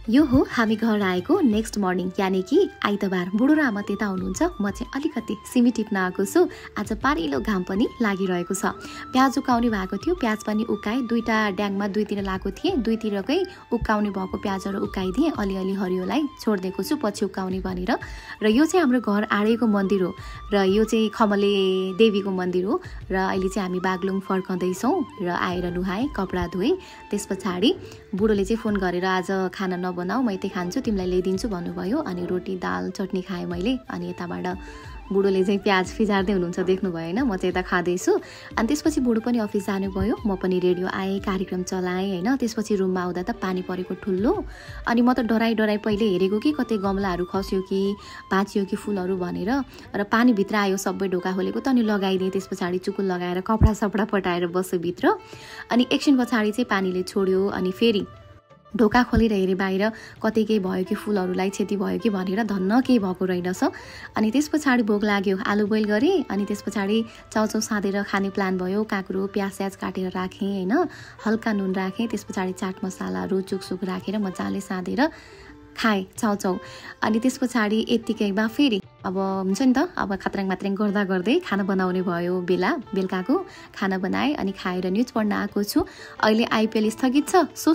यो हो हामी घर आएको नेक्स्ट मर्निङ, यानि कि आइतबार। बुढो र आमा त्यता हुनुहुन्छ, म चाहिँ अलिकति सिमी टिप्न आएको छु। आज पारिलो घाम पनि लागिरहेको छ। प्याज उकाउने भएको थियो, प्याज पनि उकाएँ। दुईटा ड्याङमा दुईतिर लाएको थिएँ, दुईतिरकै उकाउने भएको प्याजहरू उकाइदिएँ। अलिअलि हरियोलाई छोडिदिएको छु पछि उकाउने भनेर। र यो चाहिँ हाम्रो घर आडेको मन्दिर हो र यो चाहिँ खमले देवीको मन्दिर हो। र अहिले चाहिँ हामी बागलुङ फर्कँदैछौँ र आएर नुहाएँ, कपडा धोएँ। त्यस पछाडि बुढोले चाहिँ फोन गरेर आज खाना नबनाऊ, म यतै खान्छु, तिमीलाई ल्याइदिन्छु भन्नुभयो। अनि रोटी दाल चटनी खाएँ मैले। अनि यताबाट बुढोले चाहिँ प्याज फिजार्दै हुनुहुन्छ, देख्नुभयो होइन, म चाहिँ यता खाँदैछु। अनि त्यसपछि बुढो पनि अफिस जानुभयो, म पनि रेडियो आएँ, कार्यक्रम चलाएँ होइन। त्यसपछि रुममा आउँदा त पानी परेको ठुलो। अनि म त डराइ पहिले हेरेको कि कतै गमलाहरू खस्यो कि भाँचियो कि फुलहरू भनेर। र पानीभित्र आयो, सबै ढोका खोलेको त अनि लगाइदिएँ। त्यस पछाडि चुकुल लगाएर कपडा सपडा पटाएर बस्यो भित्र। अनि एकछिन पछाडि चाहिँ पानीले छोड्यो। अनि फेरि ढोका खोलेर हेरेँ बाहिर, कतै केही भयो कि फुलहरूलाई क्षति भयो कि भनेर, धन्न केही भएको रहेनछ। अनि त्यस पछाडि भोक लाग्यो, आलु बोइल गरेँ। अनि त्यस पछाडि चाउचाउ साँधेर खाने प्लान भयो। काँक्रो प्याज स्याज काटेर राखेँ होइन, हल्का नुन राखेँ। त्यस पछाडि चाट मसालाहरू चुकसुक राखेर मजाले साँधेर खाएँ चाउचाउ। अनि त्यस पछाडि यत्तिकैमा फेरि अब हुन्छ नि त, अब खात्राङ मात्राङ गर्दा गर्दै खाना बनाउने भयो बेलुकाको खाना बनाएँ। अनि खाएर न्युज पढ्न आएको छु। अहिले आइपिएल स्थगित छ, सो